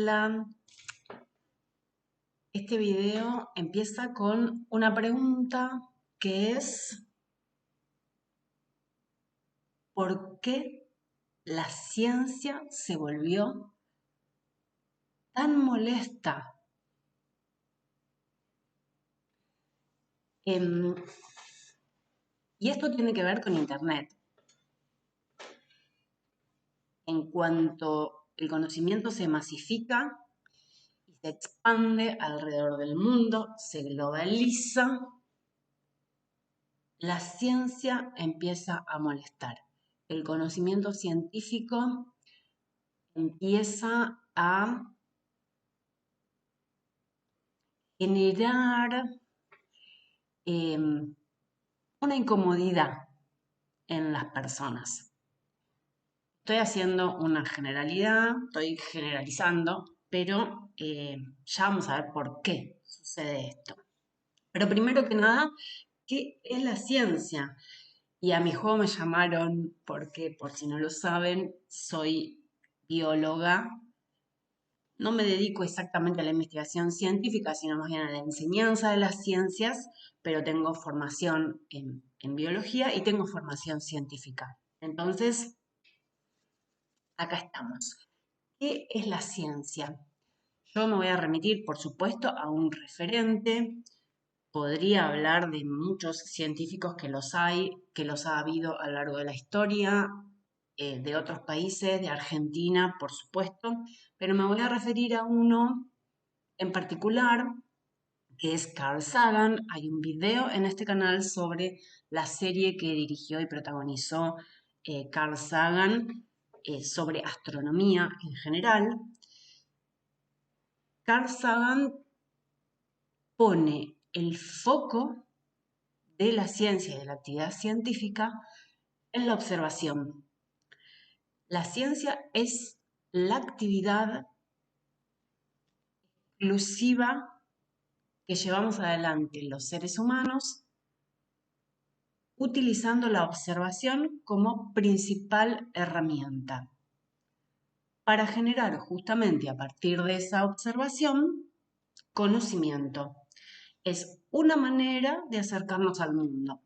Hola, este video empieza con una pregunta que es ¿por qué la ciencia se volvió tan molesta? Em, y esto tiene que ver con Internet. En cuanto el conocimiento se masifica y se expande alrededor del mundo, se globaliza, la ciencia empieza a molestar. El conocimiento científico empieza a generar una incomodidad en las personas. Estoy haciendo una generalidad, estoy generalizando, pero ya vamos a ver por qué sucede esto. Pero primero que nada, ¿qué es la ciencia? Y a mi juego me llamaron porque, por si no lo saben, soy bióloga. No me dedico exactamente a la investigación científica, sino más bien a la enseñanza de las ciencias, pero tengo formación en biología y tengo formación científica. Entonces, acá estamos. ¿Qué es la ciencia? Yo me voy a remitir, por supuesto, a un referente. Podría hablar de muchos científicos que los hay, que los ha habido a lo largo de la historia, de otros países, de Argentina, por supuesto, pero me voy a referir a uno en particular, que es Carl Sagan. Hay un video en este canal sobre la serie que dirigió y protagonizó Carl Sagan sobre astronomía en general. Carl Sagan pone el foco de la ciencia y de la actividad científica en la observación. La ciencia es la actividad exclusiva que llevamos adelante los seres humanos utilizando la observación como principal herramienta para generar justamente a partir de esa observación conocimiento. Es una manera de acercarnos al mundo,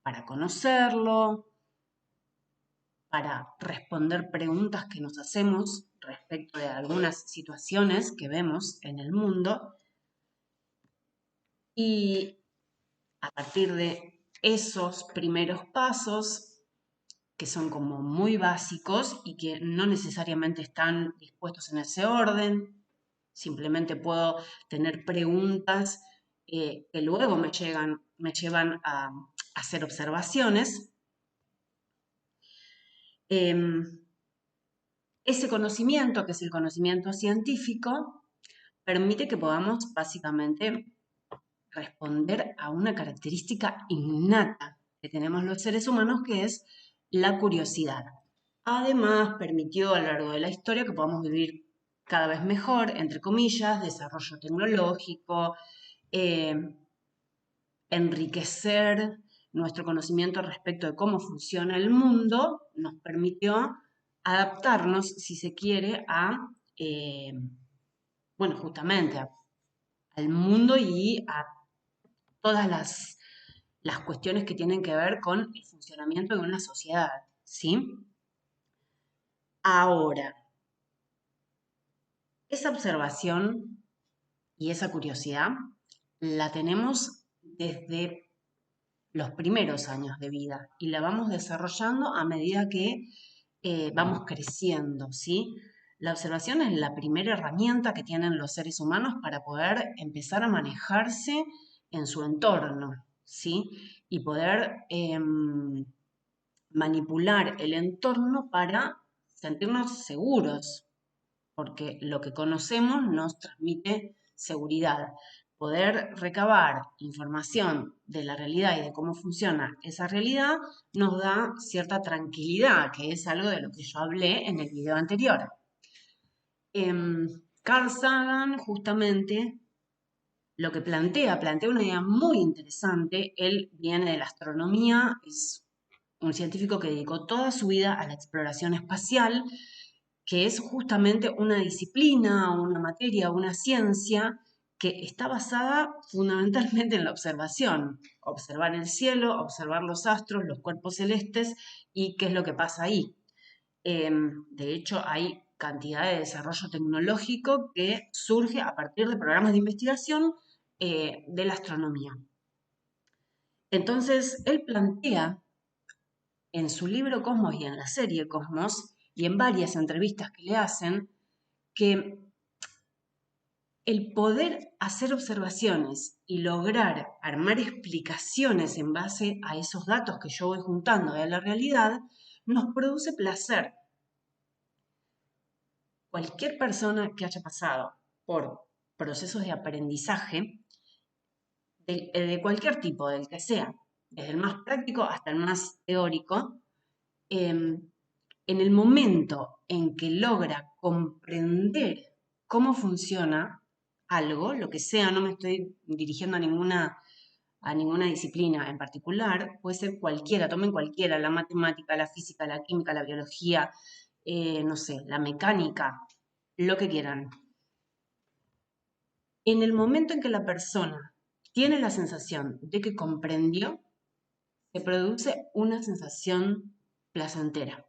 para conocerlo, para responder preguntas que nos hacemos respecto de algunas situaciones que vemos en el mundo y a partir de esos primeros pasos que son como muy básicos y que no necesariamente están dispuestos en ese orden. Simplemente puedo tener preguntas que luego me llevan a hacer observaciones. Ese conocimiento, que es el conocimiento científico, permite que podamos básicamente responder a una característica innata que tenemos los seres humanos, que es la curiosidad. Además, permitió a lo largo de la historia que podamos vivir cada vez mejor, entre comillas, desarrollo tecnológico, enriquecer nuestro conocimiento respecto de cómo funciona el mundo, nos permitió adaptarnos, si se quiere, bueno, justamente al mundo y a todas las cuestiones que tienen que ver con el funcionamiento de una sociedad, ¿sí? Ahora, esa observación y esa curiosidad la tenemos desde los primeros años de vida y la vamos desarrollando a medida que vamos creciendo, ¿sí? La observación es la primera herramienta que tienen los seres humanos para poder empezar a manejarse en su entorno, ¿sí? Y poder manipular el entorno para sentirnos seguros, porque lo que conocemos nos transmite seguridad. Poder recabar información de la realidad y de cómo funciona esa realidad nos da cierta tranquilidad, que es algo de lo que yo hablé en el video anterior. Carl Sagan justamente lo que plantea una idea muy interesante. Él viene de la astronomía, es un científico que dedicó toda su vida a la exploración espacial, que es justamente una disciplina, una materia, una ciencia que está basada fundamentalmente en la observación. Observar el cielo, observar los astros, los cuerpos celestes y qué es lo que pasa ahí. De hecho, hay cantidad de desarrollo tecnológico que surge a partir de programas de investigación de la astronomía. Entonces, él plantea en su libro Cosmos y en la serie Cosmos, y en varias entrevistas que le hacen, que el poder hacer observaciones y lograr armar explicaciones en base a esos datos que yo voy juntando de la realidad, nos produce placer. Cualquier persona que haya pasado por procesos de aprendizaje, de cualquier tipo, del que sea, desde el más práctico hasta el más teórico, en el momento en que logra comprender cómo funciona algo, lo que sea, no me estoy dirigiendo a ninguna disciplina en particular, puede ser cualquiera, tomen cualquiera, la matemática, la física, la química, la biología, no sé, la mecánica, lo que quieran. En el momento en que la persona tiene la sensación de que comprendió, se produce una sensación placentera.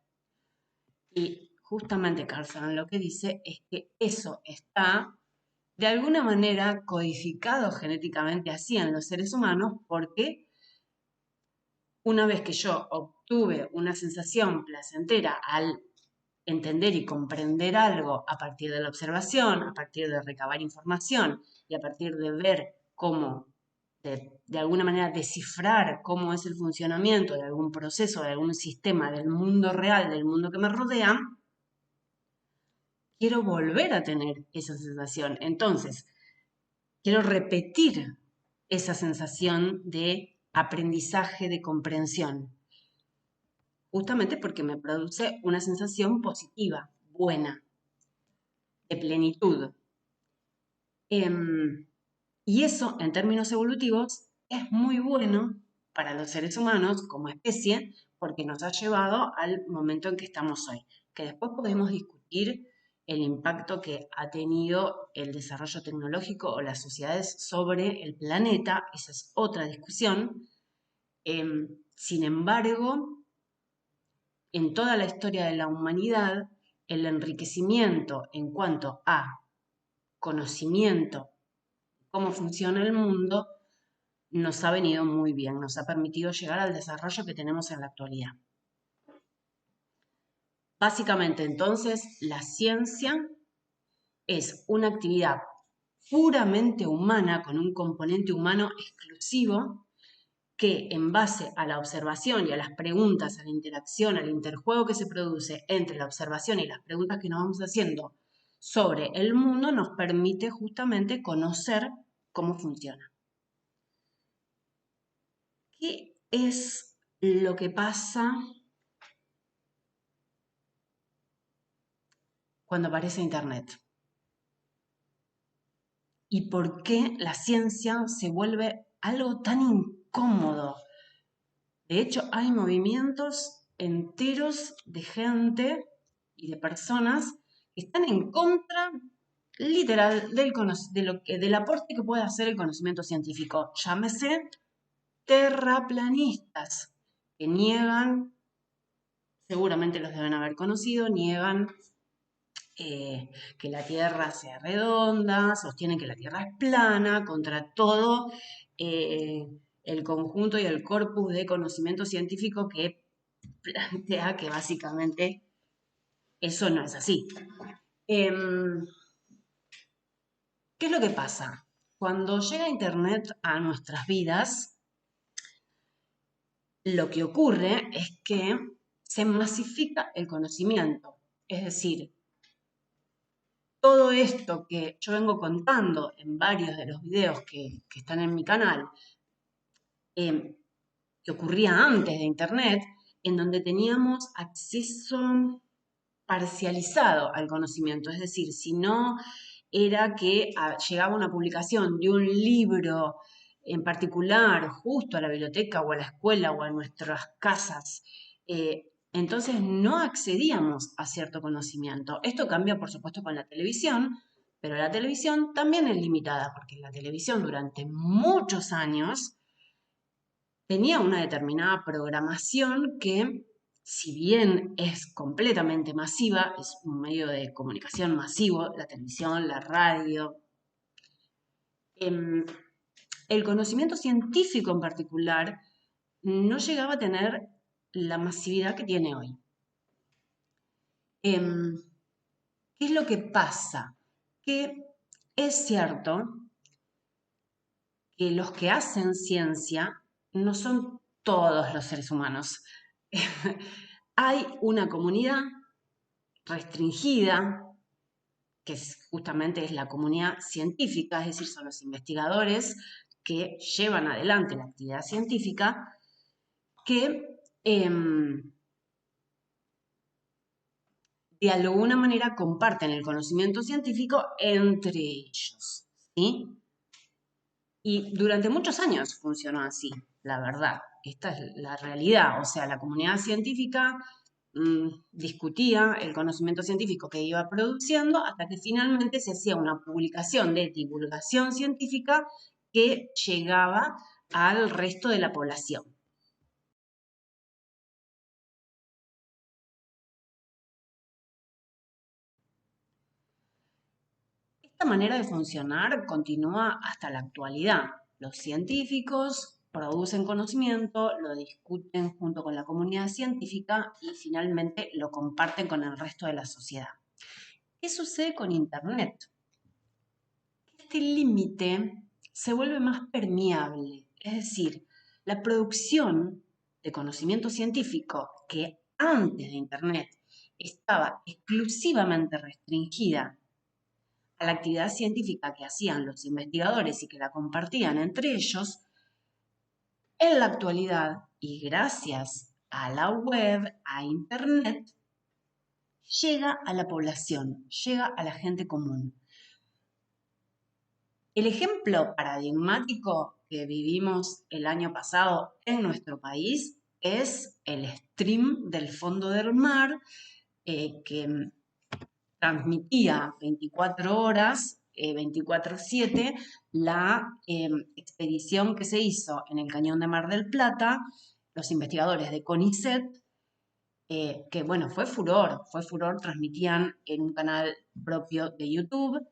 Y justamente Carl Sagan lo que dice es que eso está de alguna manera codificado genéticamente así en los seres humanos porque una vez que yo obtuve una sensación placentera al entender y comprender algo a partir de la observación, a partir de recabar información y a partir de ver cómo, de alguna manera, descifrar cómo es el funcionamiento de algún proceso, de algún sistema del mundo real, del mundo que me rodea, quiero volver a tener esa sensación. Entonces, quiero repetir esa sensación de aprendizaje, de comprensión, justamente porque me produce una sensación positiva, buena, de plenitud. Y eso, en términos evolutivos, es muy bueno para los seres humanos como especie porque nos ha llevado al momento en que estamos hoy, que después podemos discutir el impacto que ha tenido el desarrollo tecnológico o las sociedades sobre el planeta, esa es otra discusión. Sin embargo, en toda la historia de la humanidad, el enriquecimiento en cuanto a conocimiento, cómo funciona el mundo, nos ha venido muy bien, nos ha permitido llegar al desarrollo que tenemos en la actualidad. Básicamente, entonces, la ciencia es una actividad puramente humana, con un componente humano exclusivo, que en base a la observación y a las preguntas, a la interacción, al interjuego que se produce entre la observación y las preguntas que nos vamos haciendo sobre el mundo, nos permite justamente conocer cómo funciona. ¿Qué es lo que pasa cuando aparece Internet? ¿Y por qué la ciencia se vuelve algo tan incómodo? De hecho, hay movimientos enteros de gente y de personas que están en contra, literal, del aporte que puede hacer el conocimiento científico. Llámese terraplanistas, que niegan, seguramente los deben haber conocido, niegan que la Tierra sea redonda, sostienen que la Tierra es plana, contra todo el conjunto y el corpus de conocimiento científico que plantea que básicamente eso no es así. ¿Qué es lo que pasa? Cuando llega Internet a nuestras vidas, lo que ocurre es que se masifica el conocimiento. Es decir, todo esto que yo vengo contando en varios de los videos que están en mi canal, que ocurría antes de Internet, en donde teníamos acceso parcializado al conocimiento. Es decir, si no era que llegaba una publicación de un libro en particular justo a la biblioteca o a la escuela o a nuestras casas Entonces no accedíamos a cierto conocimiento. Esto cambia, por supuesto, con la televisión, pero la televisión también es limitada, porque la televisión durante muchos años tenía una determinada programación que, si bien es completamente masiva, es un medio de comunicación masivo, la televisión, la radio, em, el conocimiento científico en particular no llegaba a tener la masividad que tiene hoy. Em, ¿Qué es lo que pasa? Que es cierto que los que hacen ciencia no son todos los seres humanos. Hay una comunidad restringida, que justamente es la comunidad científica, es decir, son los investigadores que llevan adelante la actividad científica, que de alguna manera comparten el conocimiento científico entre ellos, ¿sí? Y durante muchos años funcionó así, la verdad. Esta es la realidad. O sea, la comunidad científica discutía el conocimiento científico que iba produciendo hasta que finalmente se hacía una publicación de divulgación científica que llegaba al resto de la población. Esta manera de funcionar continúa hasta la actualidad. Los científicos producen conocimiento, lo discuten junto con la comunidad científica y finalmente lo comparten con el resto de la sociedad. ¿Qué sucede con Internet? Este límite se vuelve más permeable, es decir, la producción de conocimiento científico que antes de Internet estaba exclusivamente restringida a la actividad científica que hacían los investigadores y que la compartían entre ellos, en la actualidad, y gracias a la web, a Internet, llega a la población, llega a la gente común. El ejemplo paradigmático que vivimos el año pasado en nuestro país es el stream del fondo del mar, que transmitía 24 horas, 24/7, la expedición que se hizo en el Cañón de Mar del Plata, los investigadores de CONICET, que bueno, fue furor, transmitían en un canal propio de YouTube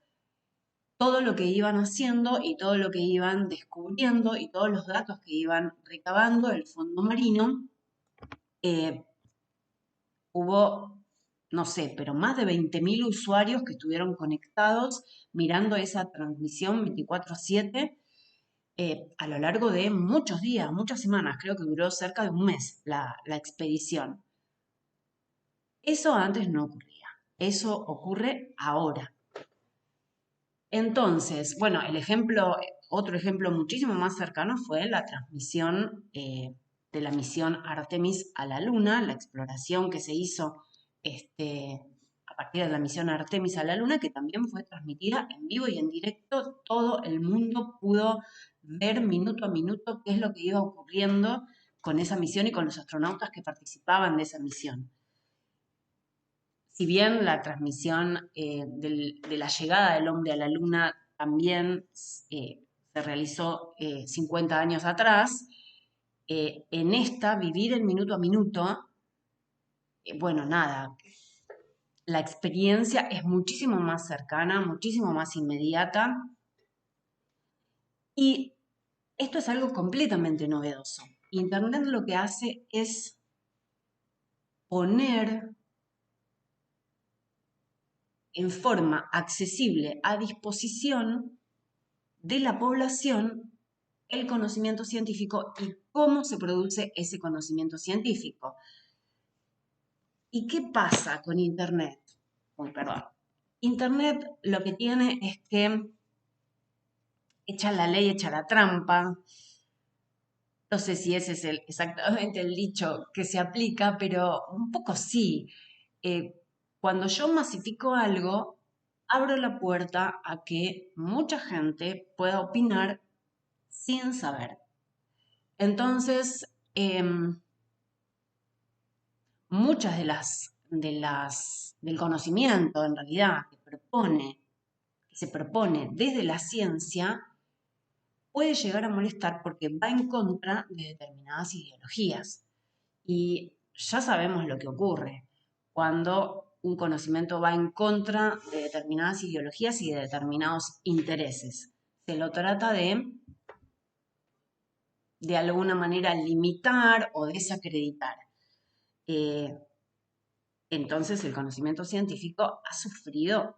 todo lo que iban haciendo y todo lo que iban descubriendo y todos los datos que iban recabando del fondo marino. eh, Hubo, no sé, pero más de 20.000 usuarios que estuvieron conectados mirando esa transmisión 24/7 a lo largo de muchos días, muchas semanas. Creo que duró cerca de un mes la expedición. Eso antes no ocurría. Eso ocurre ahora. Entonces, bueno, otro ejemplo muchísimo más cercano fue la transmisión de la misión Artemis a la Luna, la exploración que se hizo a partir de la misión Artemis a la Luna, que también fue transmitida en vivo y en directo. Todo el mundo pudo ver minuto a minuto qué es lo que iba ocurriendo con esa misión y con los astronautas que participaban de esa misión. Si bien la transmisión de la llegada del hombre a la Luna también se realizó 50 años atrás, en esta, vivir el minuto a minuto, bueno, nada, la experiencia es muchísimo más cercana, muchísimo más inmediata y esto es algo completamente novedoso. Internet lo que hace es poner en forma accesible a disposición de la población el conocimiento científico y cómo se produce ese conocimiento científico. ¿Y qué pasa con Internet? Uy, perdón. Internet lo que tiene es que echa la ley, echa la trampa. No sé si ese es exactamente el dicho que se aplica, pero un poco sí. Cuando yo masifico algo, abro la puerta a que mucha gente pueda opinar sin saber. Entonces, muchas del conocimiento en realidad que se propone desde la ciencia puede llegar a molestar porque va en contra de determinadas ideologías. Y ya sabemos lo que ocurre cuando un conocimiento va en contra de determinadas ideologías y de determinados intereses. Se lo trata de alguna manera limitar o desacreditar. Eh, entonces el conocimiento científico ha sufrido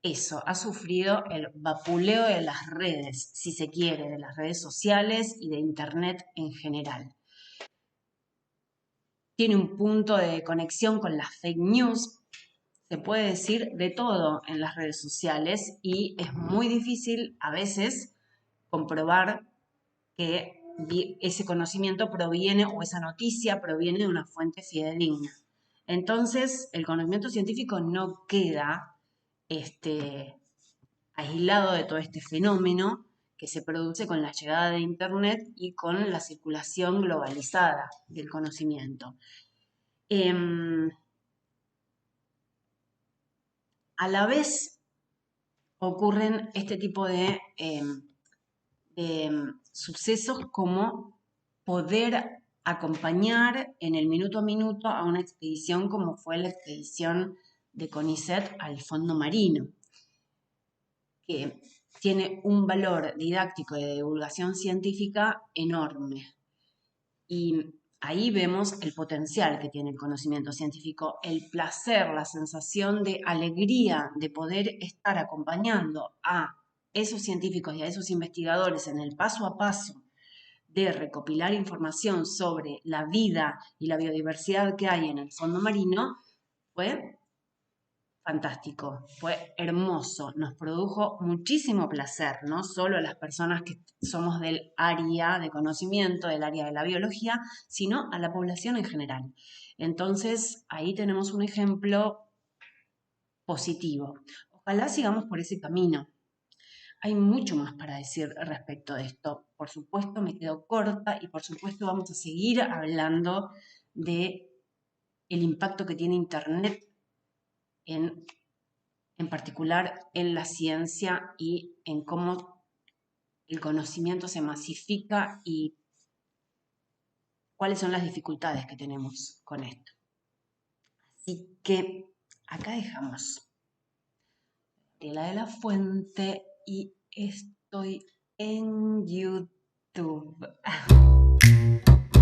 eso, ha sufrido el vapuleo de las redes, si se quiere, de las redes sociales y de Internet en general. Tiene un punto de conexión con las fake news, se puede decir de todo en las redes sociales y es muy difícil a veces comprobar que ese conocimiento proviene o esa noticia proviene de una fuente fidedigna. Entonces, el conocimiento científico no queda aislado de todo este fenómeno que se produce con la llegada de Internet y con la circulación globalizada del conocimiento. A la vez ocurren este tipo de sucesos como poder acompañar en el minuto a minuto a una expedición como fue la expedición de CONICET al fondo marino, que tiene un valor didáctico y de divulgación científica enorme. Y ahí vemos el potencial que tiene el conocimiento científico, el placer, la sensación de alegría de poder estar acompañando a esos científicos y a esos investigadores en el paso a paso de recopilar información sobre la vida y la biodiversidad que hay en el fondo marino, fue fantástico, fue hermoso, nos produjo muchísimo placer, no solo a las personas que somos del área de conocimiento, del área de la biología, sino a la población en general. Entonces, ahí tenemos un ejemplo positivo. Ojalá sigamos por ese camino. Hay mucho más para decir respecto de esto. Por supuesto, me quedo corta y por supuesto vamos a seguir hablando de el impacto que tiene Internet en particular en la ciencia y en cómo el conocimiento se masifica y cuáles son las dificultades que tenemos con esto. Así que acá dejamos Tela de la Fuente y estoy en YouTube.